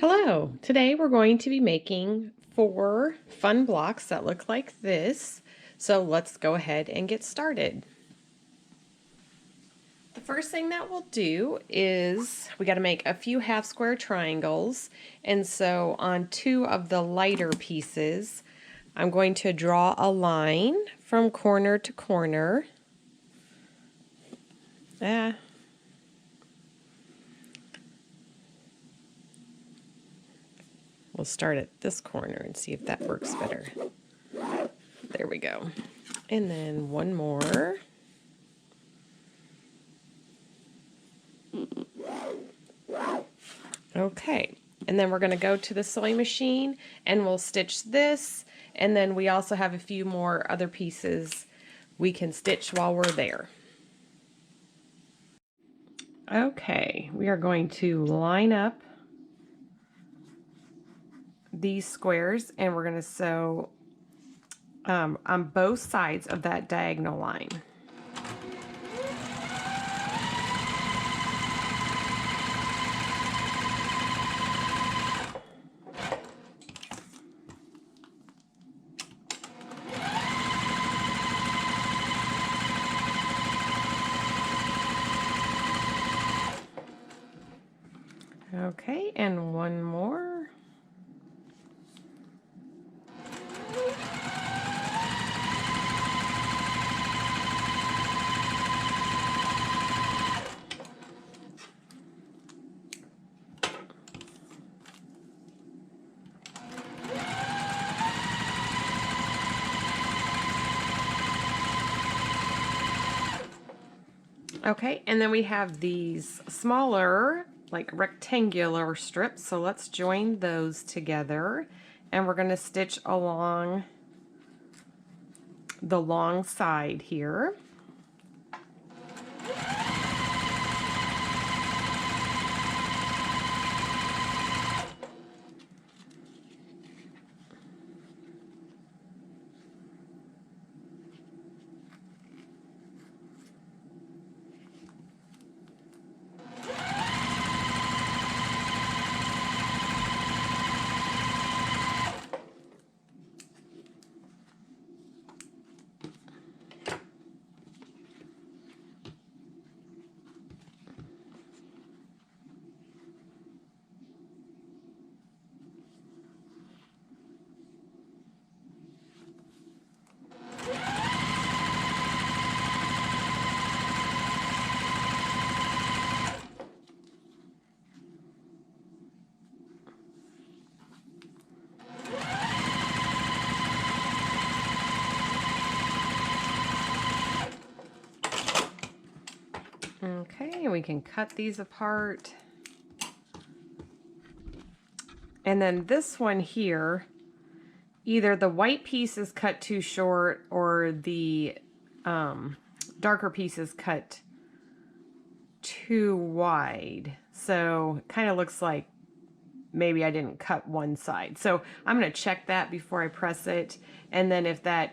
Hello, today we're going to be making 4 fun blocks that look like this. So let's go ahead and get started. The first thing that we'll do is we got to make a few half square triangles. And so on 2 of the lighter pieces, I'm going to draw a line from corner to corner. We'll start at this corner and see if that works better. There we go. And then one more. Okay, and then we're going to go to the sewing machine and we'll stitch this, and then we also have a few more other pieces we can stitch while we're there. Okay, we are going to line up these squares and we're going to sew on both sides of that diagonal line. Okay, and one more. Okay, and then we have these smaller, like rectangular strips, so let's join those together, and we're going to stitch along the long side here. Okay, we can cut these apart. And then this one here, either the white piece is cut too short or the darker piece is cut too wide. So it kind of looks like maybe I didn't cut one side. So I'm going to check that before I press it. And then if that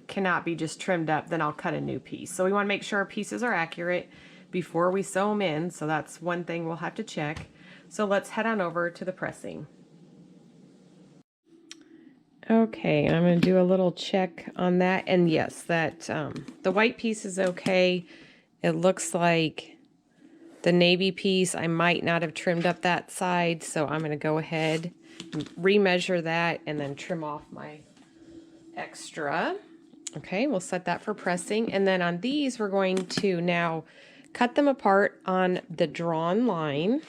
cannot be just trimmed up, then I'll cut a new piece. So we want to make sure our pieces are accurate before we sew them in. So that's one thing we'll have to check. So let's head on over to the pressing. Okay, I'm going to do a little check on that. And yes, that the white piece is okay. It looks like the navy piece, I might not have trimmed up that side. So I'm going to go ahead and remeasure that and then trim off my extra. Okay, we'll set that for pressing. And then on these, we're going to now cut them apart on the drawn line.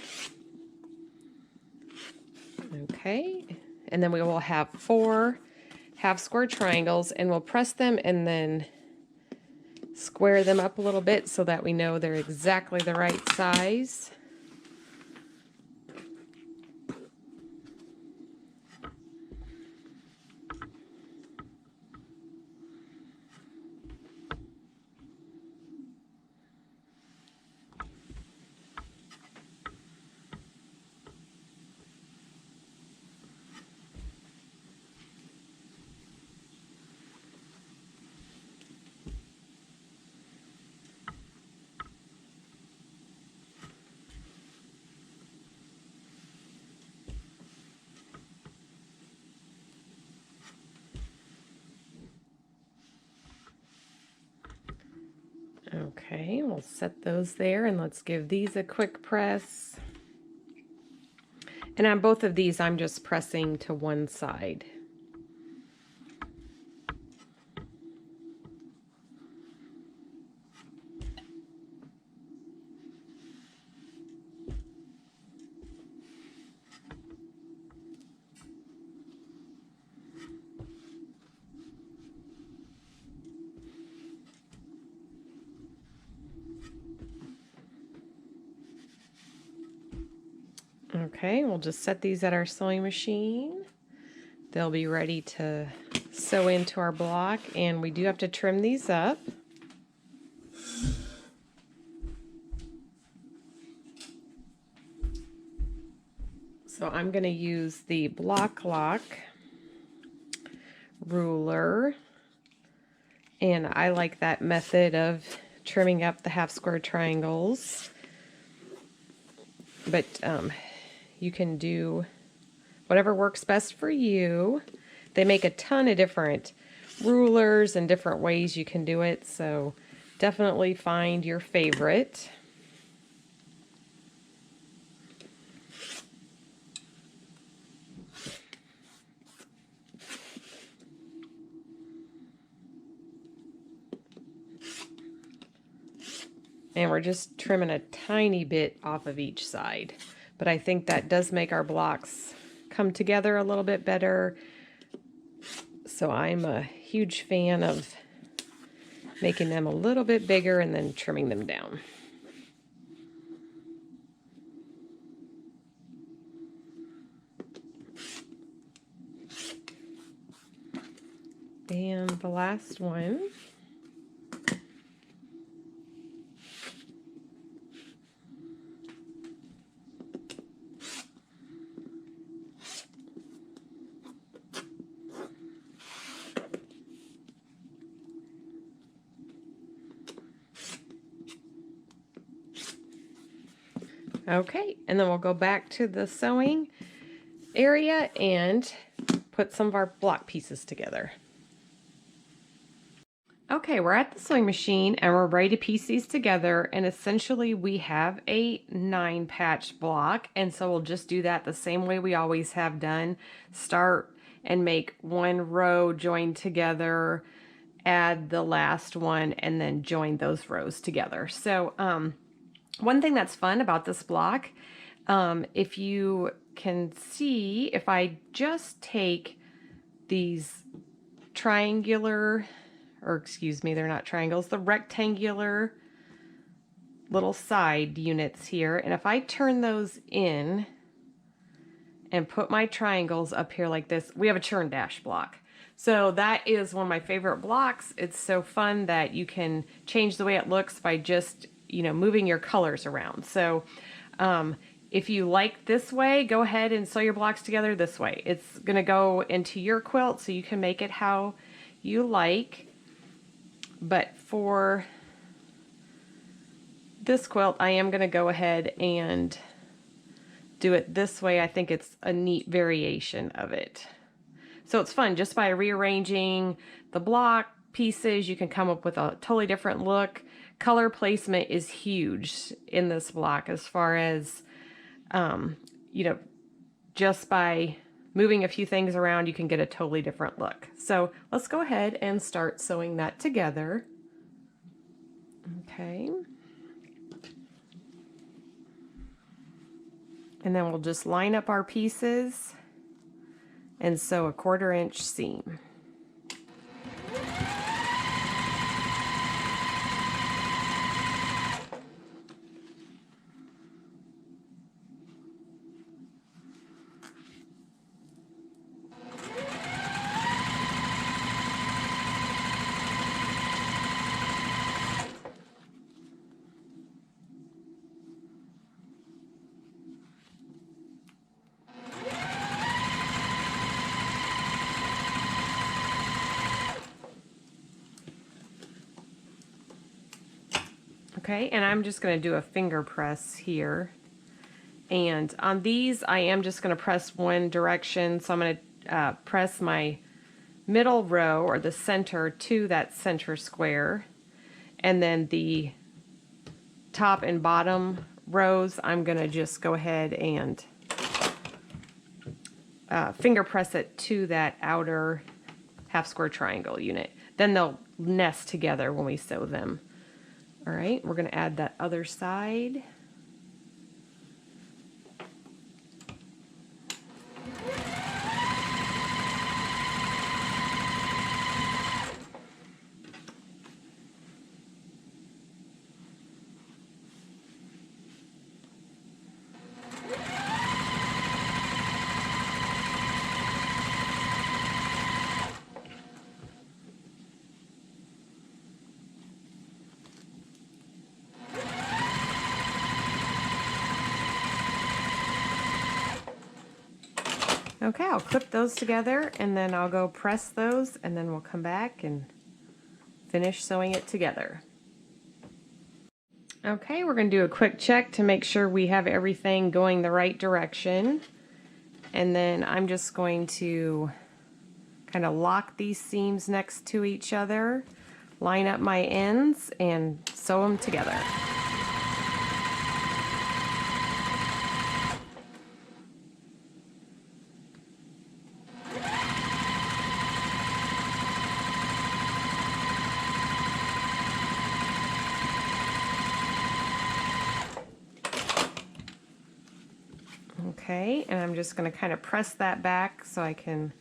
Okay, and then we will have 4 half square triangles, and we'll press them and then square them up a little bit so that we know they're exactly the right size. Okay, we'll set those there and let's give these a quick press. And on both of these, I'm just pressing to one side. Okay, we'll just set these at our sewing machine. They'll be ready to sew into our block, and we do have to trim these up. So I'm going to use the Block Lock ruler, and I like that method of trimming up the half square triangles. But you can do whatever works best for you. They make a ton of different rulers and different ways you can do it, so definitely find your favorite. And we're just trimming a tiny bit off of each side. But I think that does make our blocks come together a little bit better. So I'm a huge fan of making them a little bit bigger and then trimming them down. And the last one. Okay, and then we'll go back to the sewing area and put some of our block pieces together. Okay, we're at the sewing machine and we're ready to piece these together, and essentially we have a 9-patch block, and so we'll just do that the same way we always have done. Start and make one row join together, add the last one, and then join those rows together. So one thing that's fun about this block, if you can see, if I just take these triangular, or excuse me, they're not triangles, the rectangular little side units here, and if I turn those in and put my triangles up here like this, we have a churn dash block. So that is one of my favorite blocks. It's so fun that you can change the way it looks by just, you know, moving your colors around. So if you like this way, go ahead and sew your blocks together this way. It's going to go into your quilt, so you can make it how you like. But for this quilt, I am going to go ahead and do it this way. I think it's a neat variation of it. So it's fun, just by rearranging the block pieces, you can come up with a totally different look. Color placement is huge in this block, as far as, you know, just by moving a few things around, you can get a totally different look. So let's go ahead and start sewing that together. Okay. And then we'll just line up our pieces and sew a 1/4 inch seam. Okay, and I'm just going to do a finger press here. And on these, I am just going to press one direction. So I'm going to press my middle row, or the center, to that center square. And then the top and bottom rows, I'm going to just go ahead and finger press it to that outer half square triangle unit. Then they'll nest together when we sew them. All right, we're going to add that other side. Okay, I'll clip those together and then I'll go press those and then we'll come back and finish sewing it together. Okay, we're going to do a quick check to make sure we have everything going the right direction. And then I'm just going to kind of lock these seams next to each other, line up my ends, and sew them together. Okay, and I'm just going to kind of press that back so I can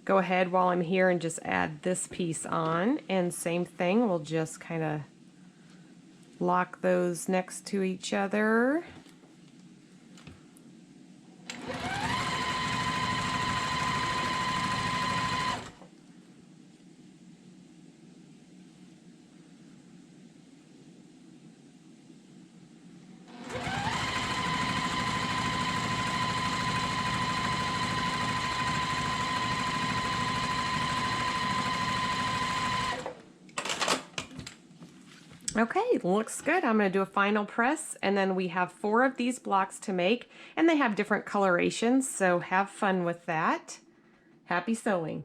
go ahead while I'm here and just add this piece on. And same thing, we'll just kind of lock those next to each other. Okay, looks good. I'm going to do a final press, and then we have 4 of these blocks to make, and they have different colorations, so have fun with that. Happy sewing!